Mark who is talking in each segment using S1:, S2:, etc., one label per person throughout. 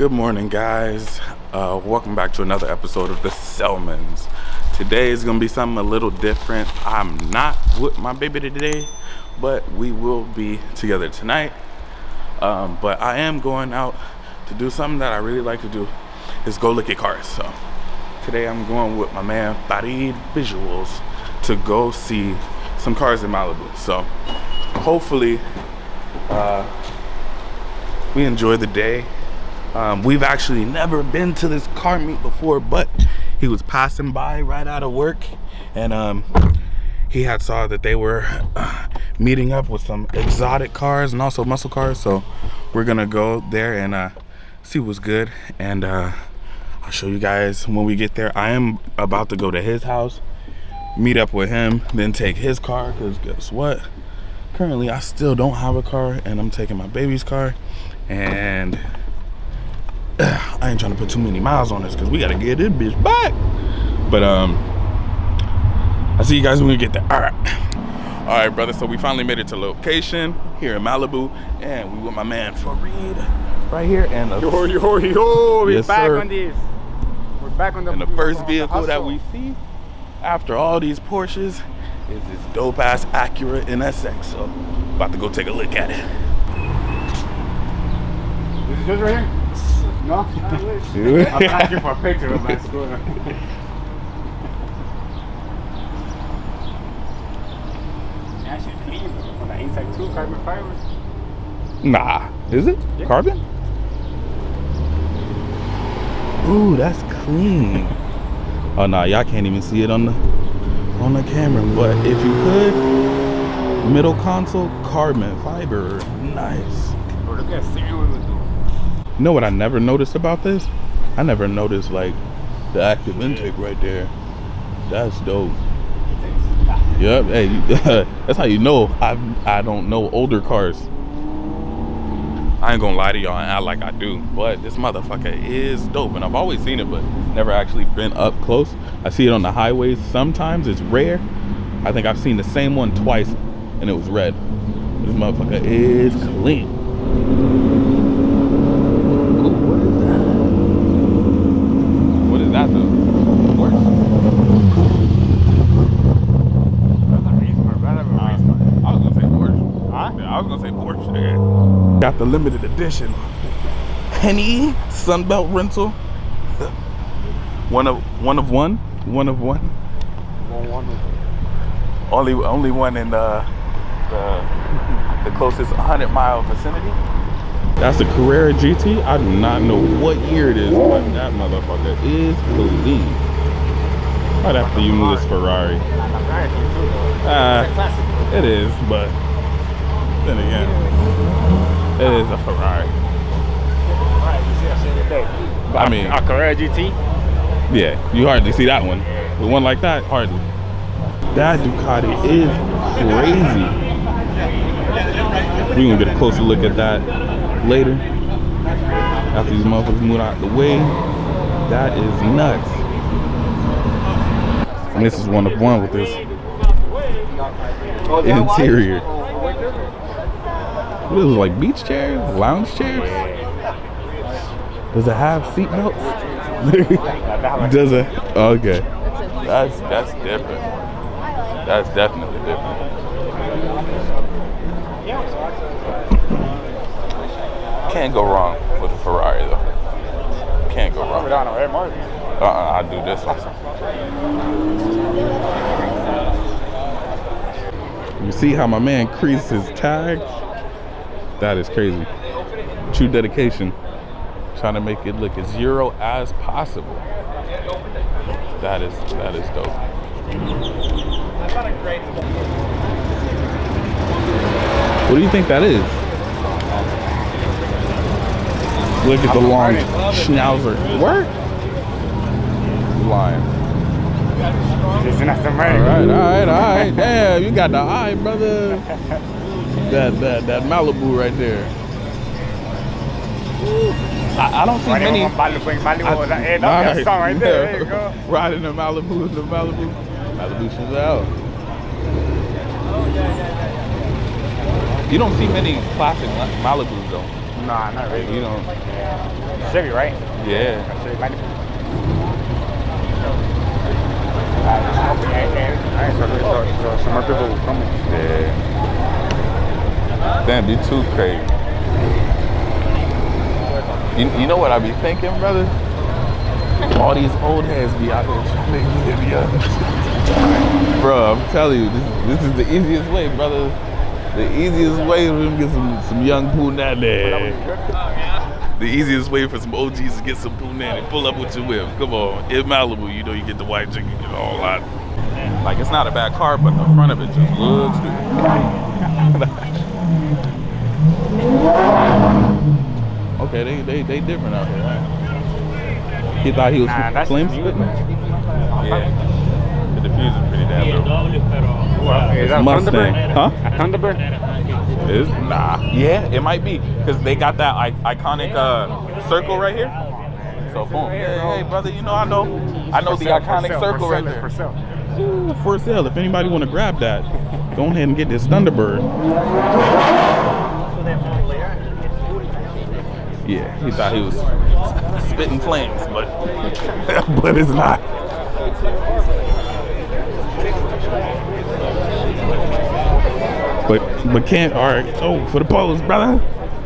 S1: Good morning, guys. Welcome back to another episode of the Selmonds. Today is gonna be something a little different. I'm not with my baby today, but we will be together tonight. But I am going out to do something that I really like to do, is go look at cars. So today I'm going with my man FERRARI Visuals to go see some cars in Malibu. So hopefully we enjoy the day. We've actually never been to this car meet before, but he was passing by right out of work, and he had saw that they were meeting up with some exotic cars and also muscle cars. So we're gonna go there and see what's good, and I'll show you guys when we get there. I am about to go to his house, meet up with him, then take his car, because guess what? Currently I still don't have a car, and I'm taking my baby's car, and I ain't trying to put too many miles on this because we gotta get this bitch back. But I'll see you guys when we get there. All right, brother. So we finally made it to location here in Malibu, and we with my man FERRARI right here. And
S2: We're
S1: yes,
S2: back
S1: sir.
S2: on this. We're back on the.
S1: And the first vehicle that we see after all these Porsches is this dope ass Acura NSX. So about to go take a look at it.
S2: Is it just right here? No? I'm asking for a picture of my scooter. Actually clean on the inside too, carbon fiber.
S1: Nah, is it?
S2: Yeah.
S1: Carbon? Ooh, that's clean. Oh nah, y'all can't even see it on the camera. But if you could, middle console, carbon fiber, nice.
S2: Or look at steering wheel with.
S1: You know what I never noticed about this? I never noticed like the active intake right there. That's dope. Yep. Hey, that's how you know I don't know older cars. I ain't gonna lie to y'all and act like I do, but this motherfucker is dope, and I've always seen it, but never actually been up close. I see it on the highways sometimes. It's rare. I think I've seen the same one twice, and it was red. This motherfucker is clean. That though. Porsche?
S2: That's a race car, better than a race car.
S1: I was gonna say Porsche.
S2: Huh?
S1: Yeah, I was gonna say Porsche. Yeah. Got the limited edition Henny Sunbelt rental. One of one. Only one in the closest 100-mile vicinity. That's a Carrera GT. I do not know what year it is, but that motherfucker is clean. Right after you move this Ferrari. It is, but then again, it is a Ferrari. I mean,
S2: a Carrera GT?
S1: yeah, you hardly see that one. The one like that, hardly. That Ducati is crazy. We're gonna get a closer look at that later, after these motherfuckers move out the way. That is nuts. And this is one of one with this interior. What is it, like beach chairs, lounge chairs? Does it have seat belts? Does it? Okay, that's different. That's definitely different. Can't go wrong with a Ferrari though. Can't go wrong. I do this one. You see how my man creased his tag? That is crazy. True dedication. Trying to make it look as Euro as possible. That is dope. What do you think that is? Look at the long schnauzer. Where? Lying. All right. Damn, you got the eye, brother. That Malibu right there. I don't see many.
S2: That's right there. There you go.
S1: Riding the Malibu, Malibu Chazelle. You don't see many classic Malibus though.
S2: Nah, not really.
S1: You don't.
S2: Chevy, right?
S1: Yeah.
S2: Chevy Malibu. Alright, so some more people will come.
S1: Yeah. Damn, you too crazy. You know what I be thinking, brother? All these old heads be out there trying to make me live young. Bro, I'm telling you, this is the easiest way, brother. The easiest way for them to get some young punani. The easiest way for some OGs to get some punani. Pull up with your whip. Come on. In Malibu, you know you get the white chicken and all that. Like, it's not a bad car, but the front of it just looks good. Okay, they different out here, right? He thought he was flame spitting? Yeah. The diffuser's pretty damn dope.
S2: Is that
S1: Mustang. Huh?
S2: A Thunderbird?
S1: Is? Nah. Yeah, it might be. Because they got that iconic circle right here. So boom. Hey, brother, you know I know the iconic circle right there.
S2: For sale.
S1: Ooh, for sale. If anybody want to grab that, go ahead and get this Thunderbird. Yeah, he thought he was spitting flames, but but it's not. But can't, all right. Oh, for the pose, brother.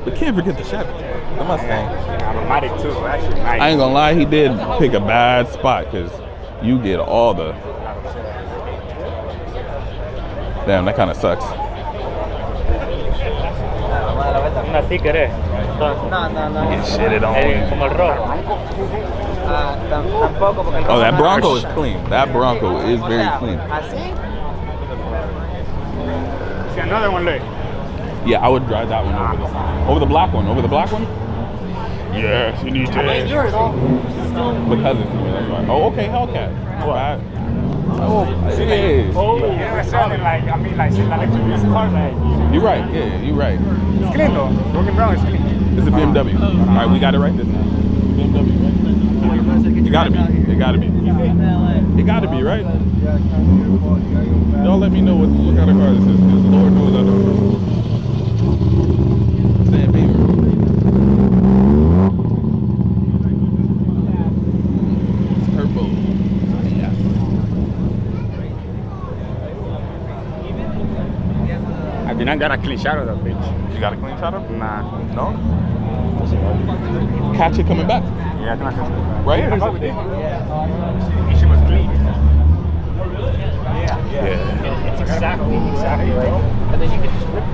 S1: But can't forget the Chevy, the Mustang.
S2: I'm a Matic too. Actually, nice.
S1: I ain't gonna lie, he did pick a bad spot because you get all the. Damn, that kind of sucks.
S3: Así querés.
S1: Get shitted on.
S3: Como el rojo. Tampoco porque el
S1: Oh, that
S3: rojo
S1: Bronco is clean. That Bronco is very clean.
S3: Así.
S2: See another one, look.
S1: Yeah, I would drive that one over the black one. Over the black one? Yes, you need to. Because it's me, that's right. Oh, okay, Hellcat. What? Oh, yeah.
S2: Oh, you know what I'm like, I mean, like, since I like to use cars, like,
S1: You're right, yeah, you're right.
S2: it's clean though. Don't get me wrong, it's clean.
S1: It's a BMW. All right, we got it right this time. BMW, right? It gotta be. It gotta be. It gotta be, right? Y'all let me know what kind of car this is, because Lord knows I don't know. Sam Beaver. It's turbo. Yeah.
S2: I did not got a clean shot of that bitch.
S1: You got a clean shot of?
S2: Nah.
S1: No? Catch it coming back.
S2: Yeah, I can catch it.
S1: Right here?
S2: She was clean.
S1: Yeah.
S3: It's exactly right. And then you can just rip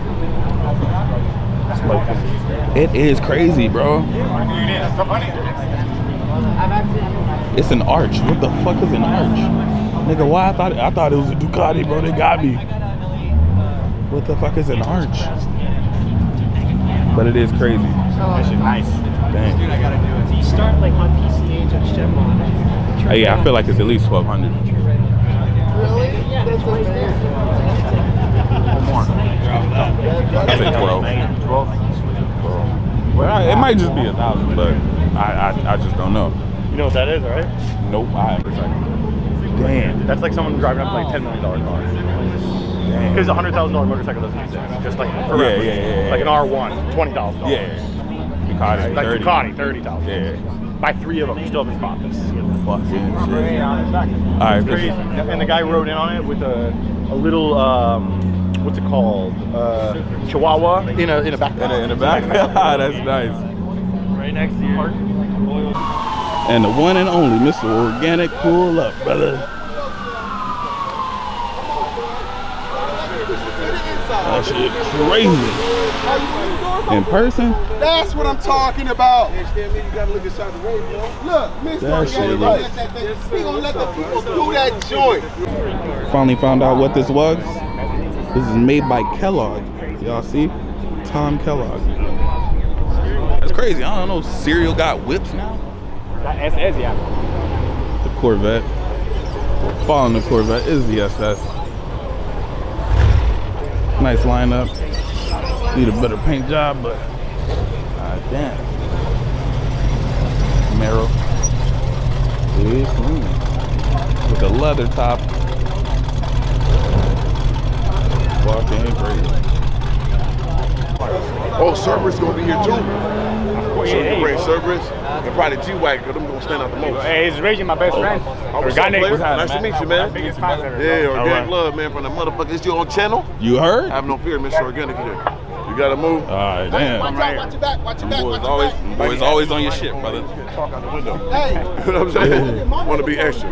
S1: It is crazy, bro.
S2: That's so funny.
S1: It's an arch. What the fuck is an arch? Nigga, why I thought it was a Ducati, bro. They got me. What the fuck is an arch? But it is crazy.
S2: That shit nice.
S1: Dang.
S3: Do you start like on PCH or Chevron?
S1: Yeah, I feel like it's at least 1,200.
S3: Really? Yeah, that's what it is.
S2: One more.
S1: I say 12.
S2: 12.
S1: Well, it might just be 1,000, but I just don't know.
S2: You know what that is, right?
S1: Nope. Damn.
S2: That's like someone driving up like $10 million car. Because a $100,000 motorcycle doesn't use that. Just like
S1: Yeah.
S2: like an R1, $20,000.
S1: Yeah. Ducati,
S2: Like
S1: 30.
S2: Ducati, $30,000.
S1: Yeah.
S2: Buy 3 of them, you still have profits.
S1: Fucking shit.
S2: All
S1: right,
S2: crazy. And the guy rode in on it with a little what's it called? Chihuahua in a back.
S1: In the back? That's nice.
S2: Right next to you.
S1: And the one and only Mr. OrganiK pull up, brother. That shit crazy. In person?
S4: That's what I'm talking about. You gotta look inside the way, bro. Look, Mr.
S1: That shit
S4: Right. He gonna let the people do that joint.
S1: Finally found out what this was. This is made by Kellogg. Y'all see? Tom Kellogg. That's crazy. I don't know. Cereal got whips now?
S2: That SS, yeah.
S1: The Corvette. Following the Corvette is the SS. Nice lineup. Need a better paint job, but damn. Camaro. Big clean. With a leather top. Fucking crazy.
S4: Oh, Cerberus gonna be here too.
S2: Oh,
S4: So you
S2: yeah,
S4: can bring Cerberus and probably G-Wagon, because them gonna stand out the most.
S2: Hey, it's Reggie, my best friend.
S4: What's up,
S2: OrganiK.
S4: player? Nice to meet you, man.
S2: Biggest fan ever.
S4: Yeah,
S2: All
S4: Organic
S2: right.
S4: Love, man, from the motherfucker. Is you on channel?
S1: You heard?
S4: Have no fear, Mr. Organic here. You gotta move.
S1: All right, damn.
S4: Watch out, watch your back, watch your back, watch your back.
S1: Boys always on your shit, brother.
S4: Talk out the window. Hey, you know what I'm saying? Want to be extra.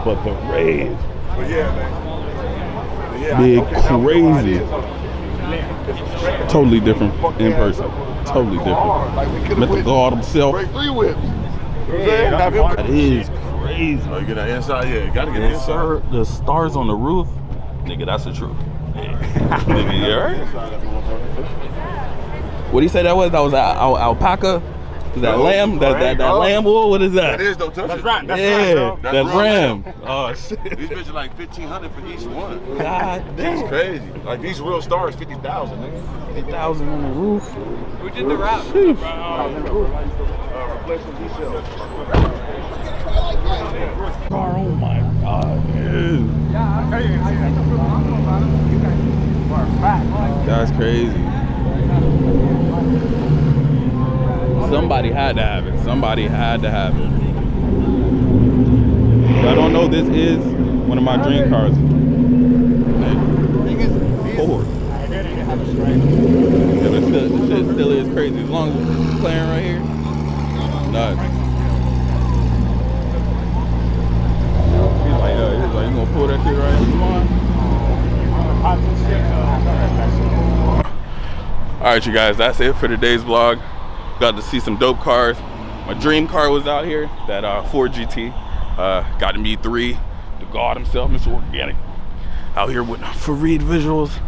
S1: But the rage,
S4: But yeah, man. But yeah,
S1: big,
S4: okay, now we know how it
S1: crazy.
S4: is.
S1: Totally different in person. Totally different.
S4: Like we could've
S1: Met the
S4: went
S1: God himself.
S4: break 3 whips. You know what I'm saying? Have him-
S1: That is crazy.
S4: Oh, you get that inside? Yeah, you gotta get
S1: Yes,
S4: inside.
S1: sir. The stars on the roof, nigga. That's the truth. Yeah. Nigga, you heard? What do you say that was? That was alpaca? Is that lamb? That lamb wool? What is that?
S4: That is, don't touch
S2: That's
S4: it.
S2: right. That's
S1: Yeah,
S2: right, bro.
S1: that's ram. Oh shit.
S4: These bitches like 1,500 for each one.
S1: God
S4: It's
S1: damn.
S4: crazy. Like these real stars, 50,000, nigga.
S1: 50,000 on the roof.
S3: Who did the rap?
S4: Reflection detail.
S1: Oh my God, dude. That's crazy. Somebody had to have it. Somebody had to have it. If I don't know, this is one of my dream cars. Ford. Yeah, this shit still is crazy. As long as it's playing right here. Nuts. He's like, you gonna pull that shit right in? Come on. All right, you guys, that's it for today's vlog. Got to see some dope cars. My dream car was out here, that Ford GT. Got to meet 3, the God himself, Mr. Organic. Out here with FERRARI visuals.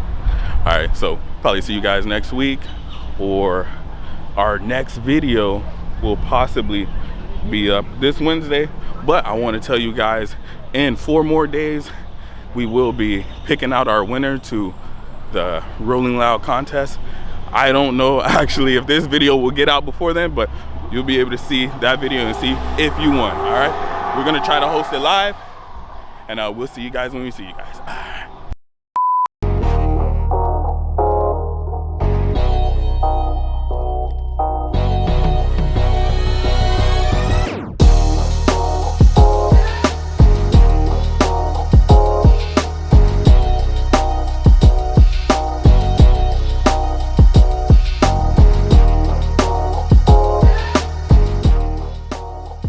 S1: All right, so probably see you guys next week, or our next video will possibly be up this Wednesday. But I want to tell you guys, in 4 more days, we will be picking out our winner to the Rolling Loud contest. I don't know actually if this video will get out before then, but you'll be able to see that video and see if you won. All right, we're gonna try to host it live, and we'll see you guys when we see you guys.